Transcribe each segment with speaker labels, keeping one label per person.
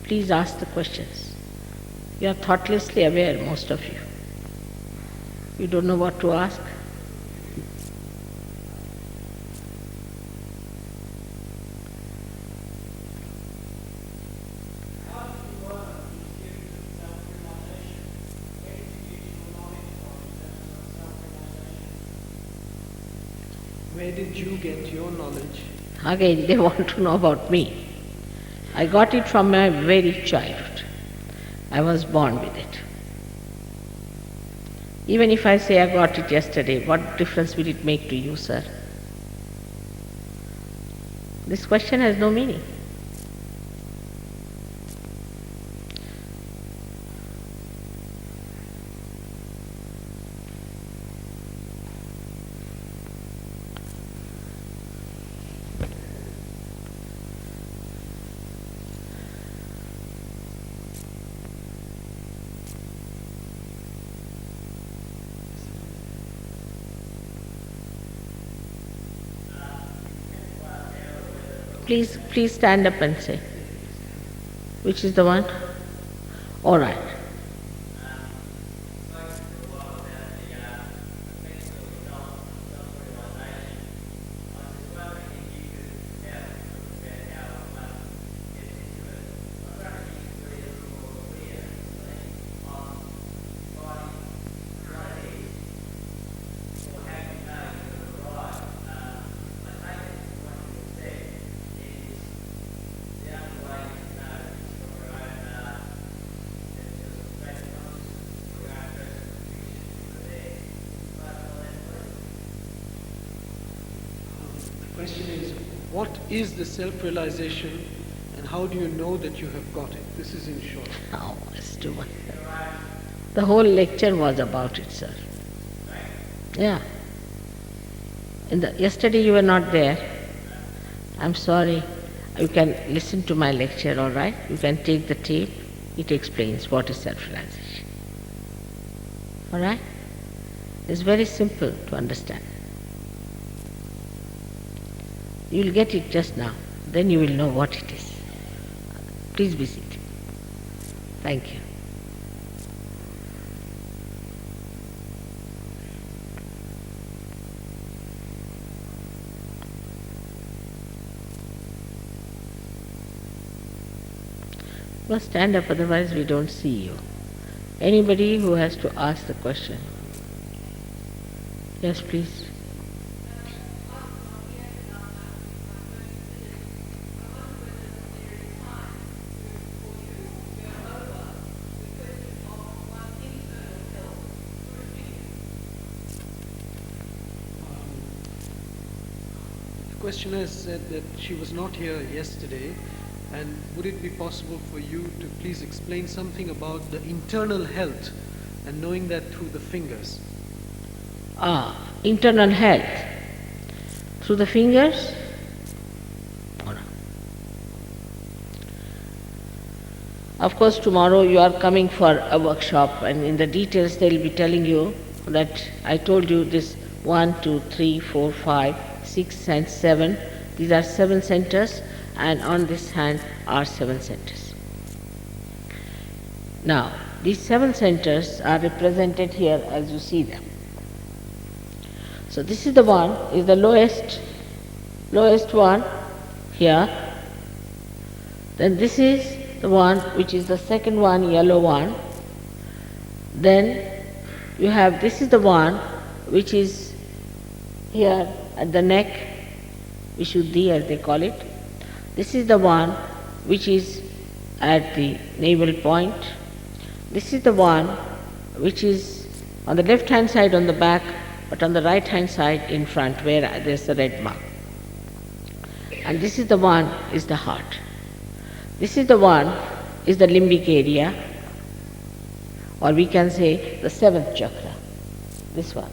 Speaker 1: Please ask the questions. You are thoughtlessly aware, most of you. You don't know what to ask.
Speaker 2: Where did you get your knowledge?
Speaker 1: Again, they want to know about me. I got it from my very childhood. I was born with it. Even if I say I got it yesterday, what difference will it make to you, sir? This question has no meaning. Please stand up and say. Which is the one? All right.
Speaker 2: The question is, what is the self-realization and how do you know that you have got it? This is in short.
Speaker 1: Oh, it's too much. The whole lecture was about it, sir. Yeah. Yesterday you were not there. I'm sorry. You can listen to my lecture, all right? You can take the tape. It explains what is self-realization. All right? It's very simple to understand. You will get it just now. Then you will know what it is. Please be seated. Thank you. You must stand up, otherwise we don't see you. Anybody who has to ask the question. Yes, please.
Speaker 2: The questioner said that she was not here yesterday, and would it be possible for you to please explain something about the internal health and knowing that through the fingers?
Speaker 1: Internal health. Through the fingers? Of course, tomorrow you are coming for a workshop, and in the details they will be telling you that I told you this 1, 2, 3, 4, 5, 6 and 7. These are 7 centers, and on this hand are 7 centers. Now, these 7 centers are represented here as you see them. So this is the one, is the lowest one here. Then this is the one which is the second one, yellow one. Then you have, this is the one which is here at the neck, Vishuddhi as they call it. This is the one which is at the navel point. This is the one which is on the left hand side on the back, but on the right hand side in front where there is the red mark. And this is the one is the heart. This is the one is the limbic area, or we can say the 7th chakra, this one.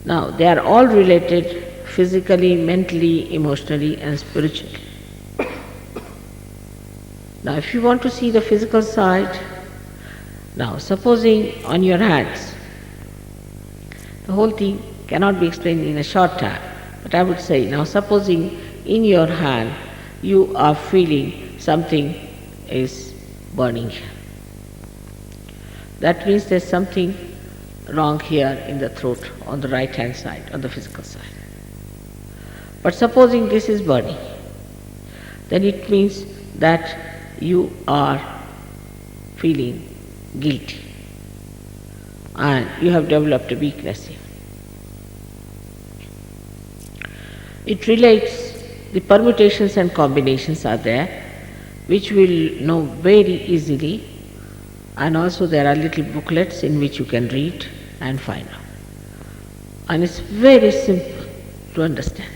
Speaker 1: Now, they are all related physically, mentally, emotionally and spiritually. Now, if you want to see the physical side, now supposing on your hands, the whole thing cannot be explained in a short time, But I would say, now supposing in your hand you are feeling something is burning here. That means there's something wrong here in the throat, on the right hand side, on the physical side. But supposing this is burning, then it means that you are feeling guilty and you have developed a weakness here. It relates, the permutations and combinations are there, which we'll know very easily, and also there are little booklets in which you can read and find out. And it's very simple to understand.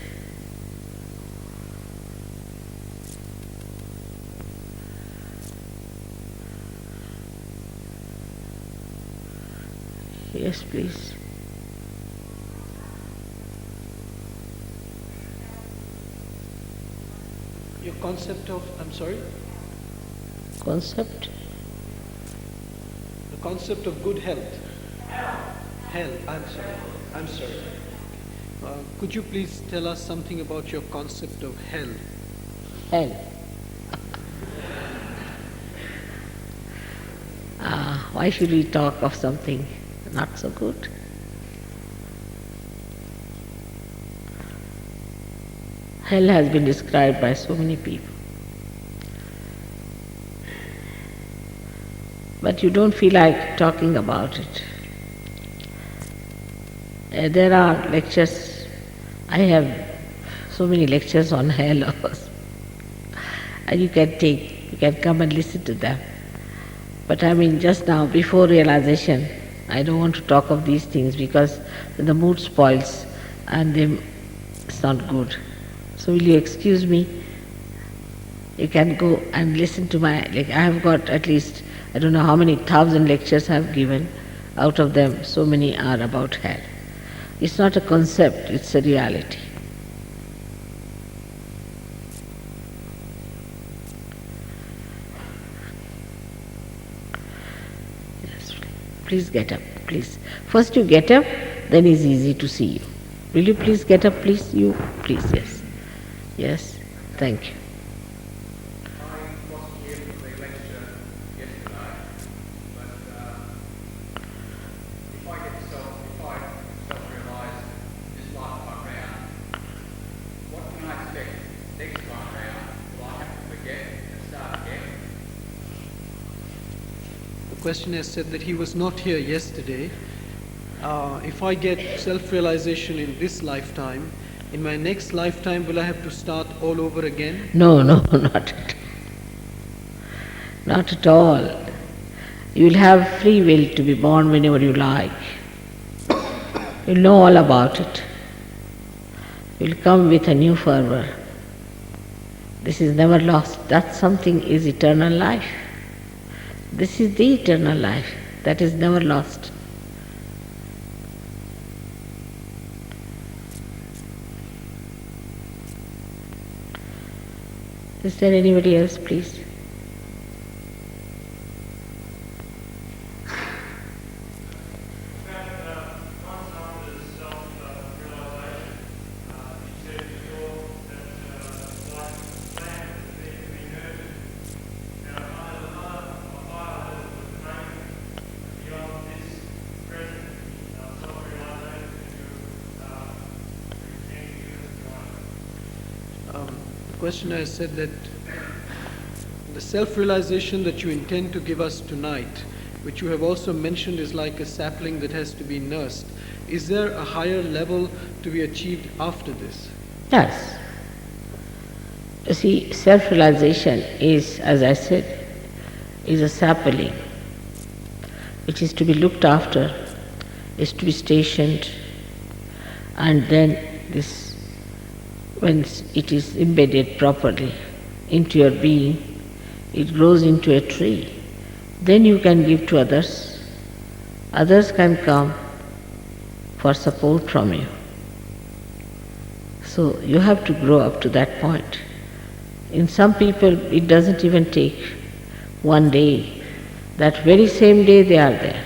Speaker 1: Yes, please.
Speaker 2: Your concept of, I'm sorry?
Speaker 1: Concept?
Speaker 2: The concept of good health. Health, I'm sorry. Could you please tell us something about your concept of health?
Speaker 1: Hell. Why should we talk of something not so good? Hell has been described by so many people. But you don't feel like talking about it. There are lectures, I have so many lectures on hell also. And you can come and listen to them. But I mean, just now, before realization, I don't want to talk of these things because the mood spoils and it's not good. So will you excuse me? You can go and listen to I have got at least, I don't know how many 1,000 lectures I have given. Out of them, so many are about hell. It's not a concept, it's a reality. Yes, please get up, please. First you get up, then it's easy to see you. Will you please get up, please? You, please, yes. Yes, thank you.
Speaker 3: I wasn't here for the lecture yesterday, but if I self-realise this lifetime round, what can I expect next time round? Will I have to forget and start again?
Speaker 2: The questioner said that he was not here yesterday. If I get self-realization in this lifetime, in my next lifetime will I have to start all over again?
Speaker 1: No, not at all. Not at all. You will have free will to be born whenever you like. You'll know all about it. You'll come with a new fervor. This is never lost. That something is eternal life. This is the eternal life that is never lost. Is there anybody else, please?
Speaker 2: The questioner has said that the self-realization that you intend to give us tonight, which you have also mentioned is like a sapling that has to be nursed, is there a higher level to be achieved after this?
Speaker 1: Yes. You see, self-realization is, as I said, is a sapling which is to be looked after, is to be stationed, and then this, when it is embedded properly into your being, it grows into a tree. Then you can give to others. Others can come for support from you. So you have to grow up to that point. In some people it doesn't even take one day. That very same day they are there.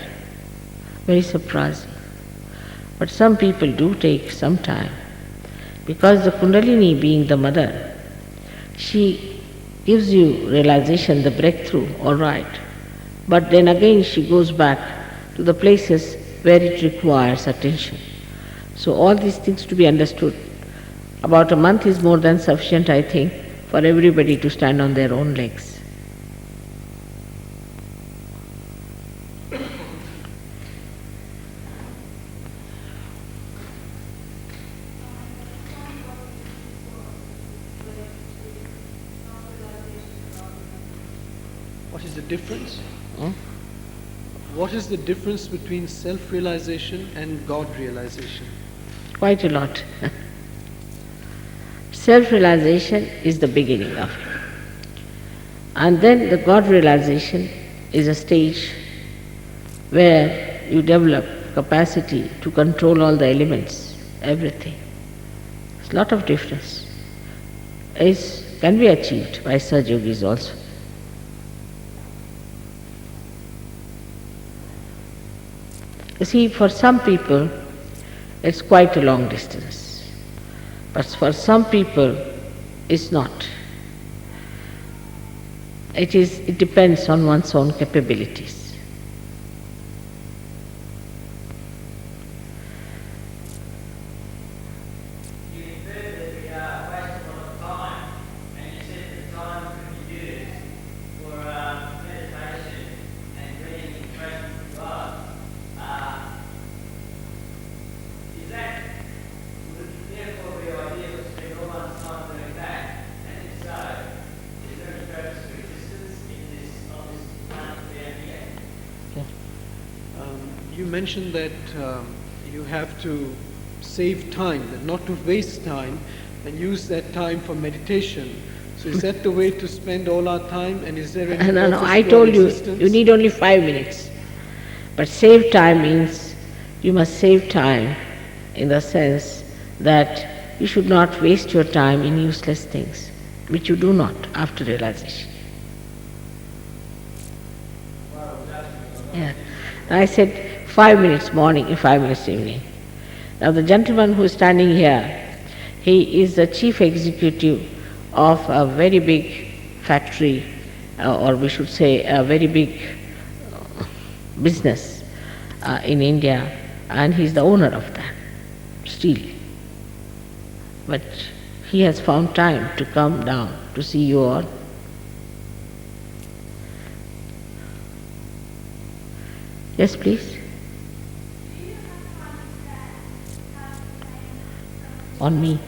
Speaker 1: Very surprising. But some people do take some time, Because the Kundalini being the mother, she gives you realization, the breakthrough, all right. But then again she goes back to the places where it requires attention. So all these things to be understood. About a month is more than sufficient, I think, for everybody to stand on their own legs.
Speaker 2: What is the difference?
Speaker 1: Hmm?
Speaker 2: What is the difference between self-realization and God-realization?
Speaker 1: Quite a lot. Self-realization is the beginning of it. And then the God-realization is a stage where you develop capacity to control all the elements, everything. There's a lot of difference. Can be achieved by such yogis also. You see, for some people, it's quite a long distance. But for some people, it's not. It depends on one's own capabilities.
Speaker 4: You inferred that we waste a lot of time, and you said that time could be used for meditation and being in presence with God. Is that, would it therefore be ideal to spend all one's time doing that? And if so, is there any purpose to existence on this planet down here?
Speaker 2: You mentioned that you have to save time, that not to waste time and use that time for meditation. So is that the way to spend all our time, and is there any
Speaker 1: No,
Speaker 2: purpose
Speaker 1: I
Speaker 2: to
Speaker 1: told
Speaker 2: our
Speaker 1: you,
Speaker 2: existence?
Speaker 1: you need only 5 minutes. But save time means you must save time in the sense that you should not waste your time in useless things, which you do not after realization. Yeah. I said 5 minutes morning and 5 minutes evening. Now the gentleman who is standing here, he is the chief executive of a very big factory, or we should say a very big business in India, and he is the owner of that, still. But he has found time to come down to see you all. Yes, please. On me.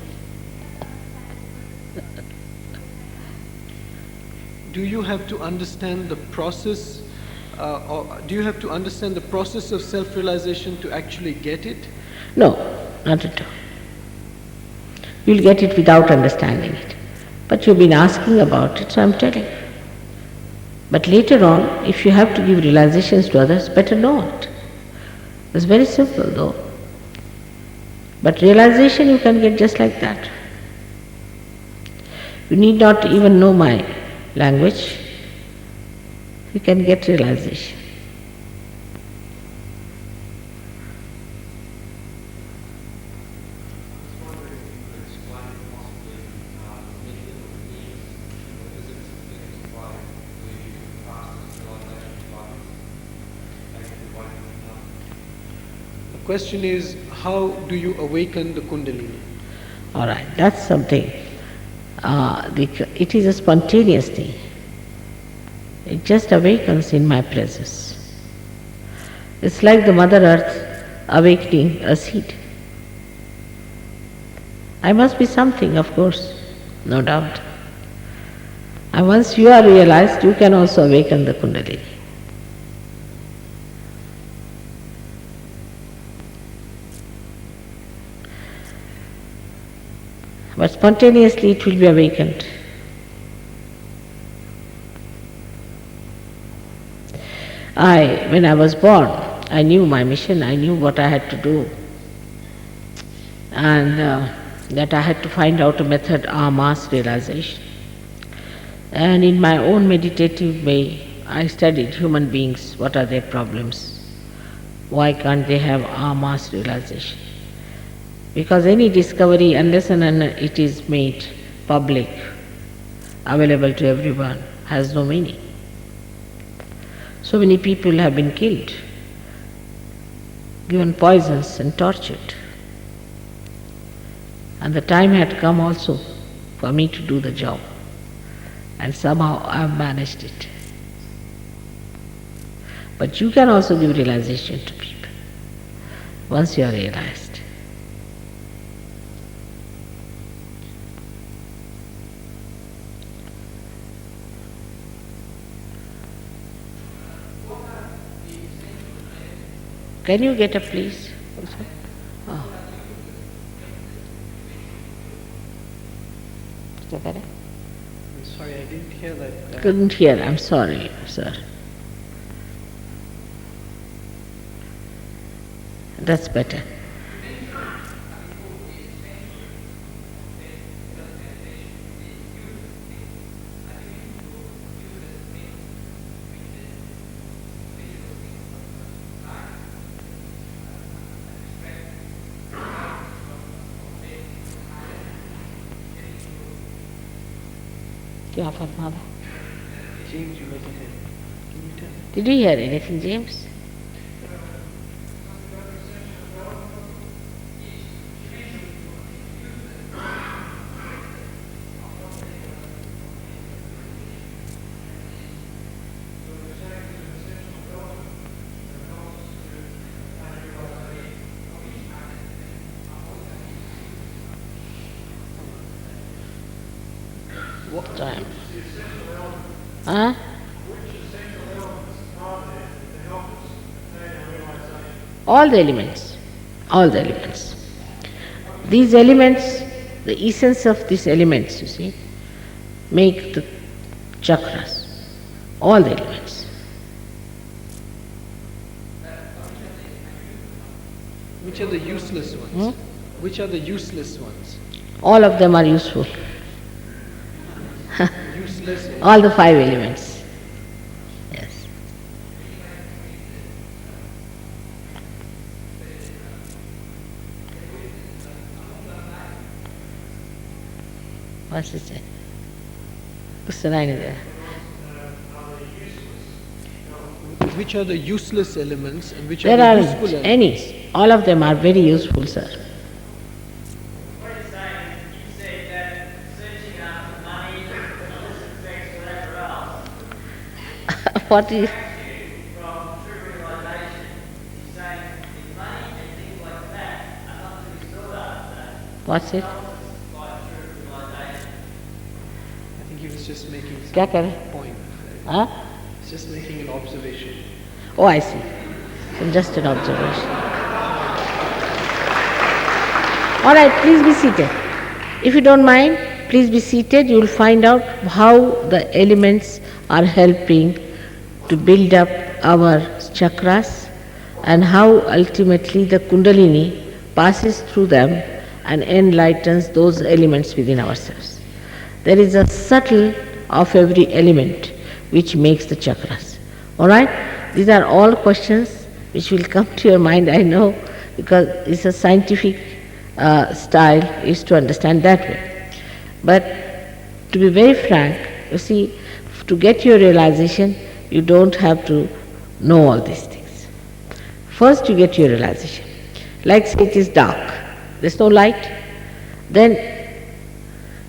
Speaker 2: Do you have to understand the process, or do you have to understand the process of self-realization to actually get it?
Speaker 1: No, not at all. You'll get it without understanding it. But you've been asking about it, so I'm telling you. But later on, if you have to give realizations to others, better not. It's very simple though. But realization you can get just like that. You need not even know my language. You can get realization.
Speaker 2: The question is, how do you awaken the Kundalini?
Speaker 1: All right, that's something. It is a spontaneous thing. It just awakens in my presence. It's like the Mother Earth awakening a seed. I must be something, of course, no doubt. And once you are realized, you can also awaken the Kundalini. But spontaneously it will be awakened. When I was born, I knew my mission, I knew what I had to do, and that I had to find out a method of mass realization. And in my own meditative way, I studied human beings, what are their problems, why can't they have mass realization. Because any discovery, unless and until it is made public, available to everyone, has no meaning. So many people have been killed, given poisons and tortured. And the time had come also for me to do the job. And somehow I have managed it. But you can also give realization to people once you are realized. Can you get up, please? Also? Oh. Is that better?
Speaker 2: I'm sorry, I didn't hear that.
Speaker 1: Couldn't hear. I'm sorry, sir. That's better. क्या फरमाना?
Speaker 2: James, you wasn't here. Can you tell?
Speaker 1: Did you hear anything, James?
Speaker 2: What
Speaker 1: Time. Huh? All the elements. All the elements. These elements, the essence of these elements, you see, make the chakras. All the elements.
Speaker 2: Which are the useless ones? Which are the useless ones?
Speaker 1: All of them are useful.
Speaker 2: Useless.
Speaker 1: All the 5 elements. Yes. What's it say? What's the line there?
Speaker 2: Which are the useless elements and which
Speaker 1: There
Speaker 2: are
Speaker 1: are
Speaker 2: the useful elements?
Speaker 1: any. All of them are very useful, sir.
Speaker 4: What you're saying is, you said that searching after money, illicit sex, whatever else,
Speaker 1: What is
Speaker 4: from true realization, you're saying if money and things like that are not to be sought after,
Speaker 1: what's it?
Speaker 4: by true realization.
Speaker 2: I think he was just making
Speaker 1: क्या
Speaker 2: some
Speaker 1: करें?
Speaker 2: point.
Speaker 1: Huh?
Speaker 2: He's just making an observation.
Speaker 1: Oh, I see. So just an observation. All right, please be seated. If you don't mind, please be seated. You will find out how the elements are helping to build up our chakras and how ultimately the Kundalini passes through them and enlightens those elements within ourselves. There is a subtle of every element which makes the chakras. All right? These are all questions which will come to your mind, I know, because it's a scientific style is to understand that way. But to be very frank, you see, to get your realization, you don't have to know all these things. First you get your realization. Like say it is dark, there's no light. Then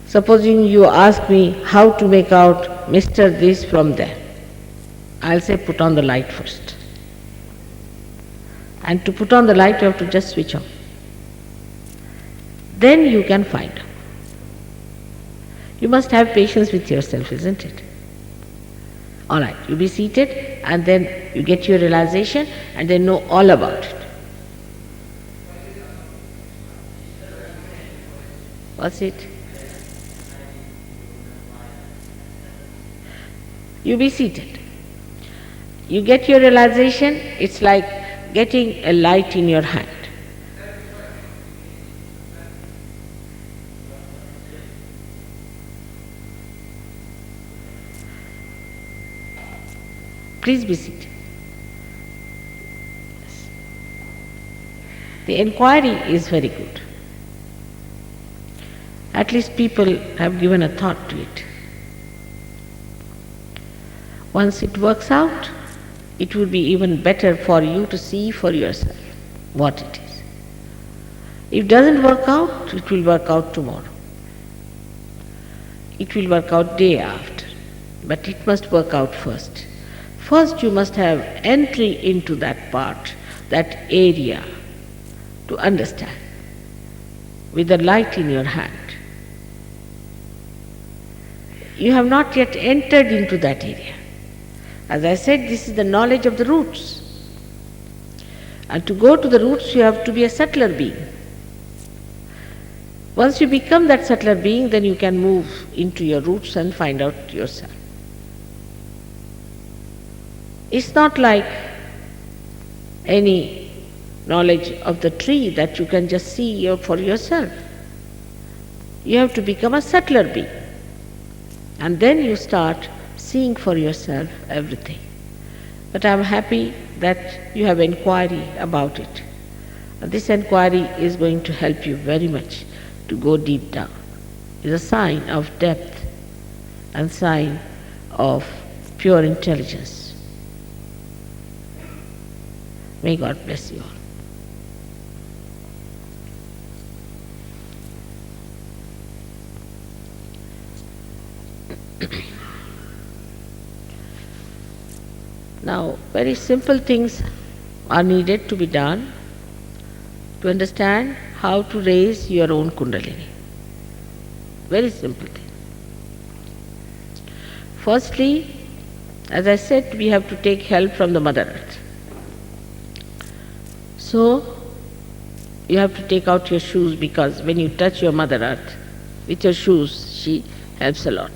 Speaker 1: supposing you ask me how to make out Mr. this from there, I'll say put on the light first. And to put on the light you have to just switch on. Then you can find out. You must have patience with yourself, isn't it? All right, you be seated and then you get your realization and then know all about it. What's it? You be seated. You get your realization, it's like getting a light in your hand. Please be seated. Yes. The inquiry is very good. At least people have given a thought to it. Once it works out, it would be even better for you to see for yourself what it is. If it doesn't work out, it will work out tomorrow. It will work out day after. But it must work out first. First you must have entry into that part, that area, to understand, with the light in your hand. You have not yet entered into that area. As I said, this is the knowledge of the roots. And to go to the roots, you have to be a subtler being. Once you become that subtler being, then you can move into your roots and find out yourself. It's not like any knowledge of the tree that you can just see for yourself. You have to become a subtler being. And then you start seeing for yourself everything. But I am happy that you have inquiry about it. And this inquiry is going to help you very much to go deep down. It's a sign of depth and sign of pure intelligence. May God bless you all. Now, very simple things are needed to be done to understand how to raise your own Kundalini. Very simple thing. Firstly, as I said, we have to take help from the Mother Earth. So, you have to take out your shoes, because when you touch your Mother Earth with your shoes, she helps a lot.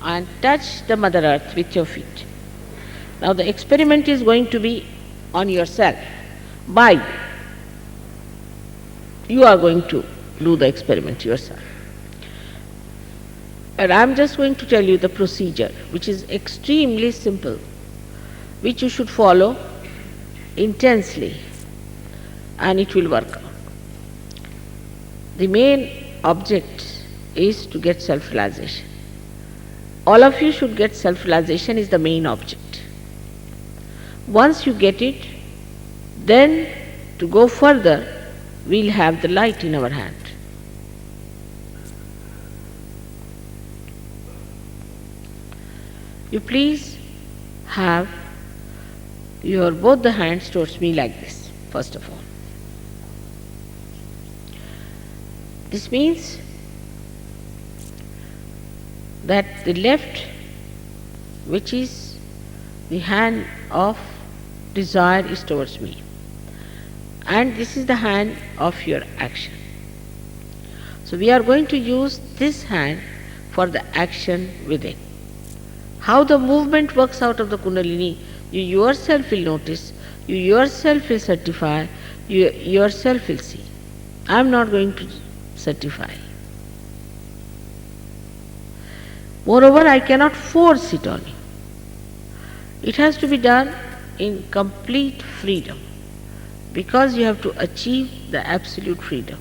Speaker 1: And touch the Mother Earth with your feet. Now the experiment is going to be on yourself. You are going to do the experiment yourself. And I am just going to tell you the procedure, which is extremely simple, which you should follow intensely, and it will work out. The main object is to get self-realization. All of you should get self-realization is the main object. Once you get it, then to go further, we'll have the light in our hand. You please have your both the hands towards me like this, first of all. This means that the left, which is the hand of desire, is towards me, and this is the hand of your action. So we are going to use this hand for the action within. How the movement works out of the Kundalini, you yourself will notice, you yourself will certify, you yourself will see. I am not going to certify. Moreover, I cannot force it on you. It has to be done in complete freedom, because you have to achieve the absolute freedom.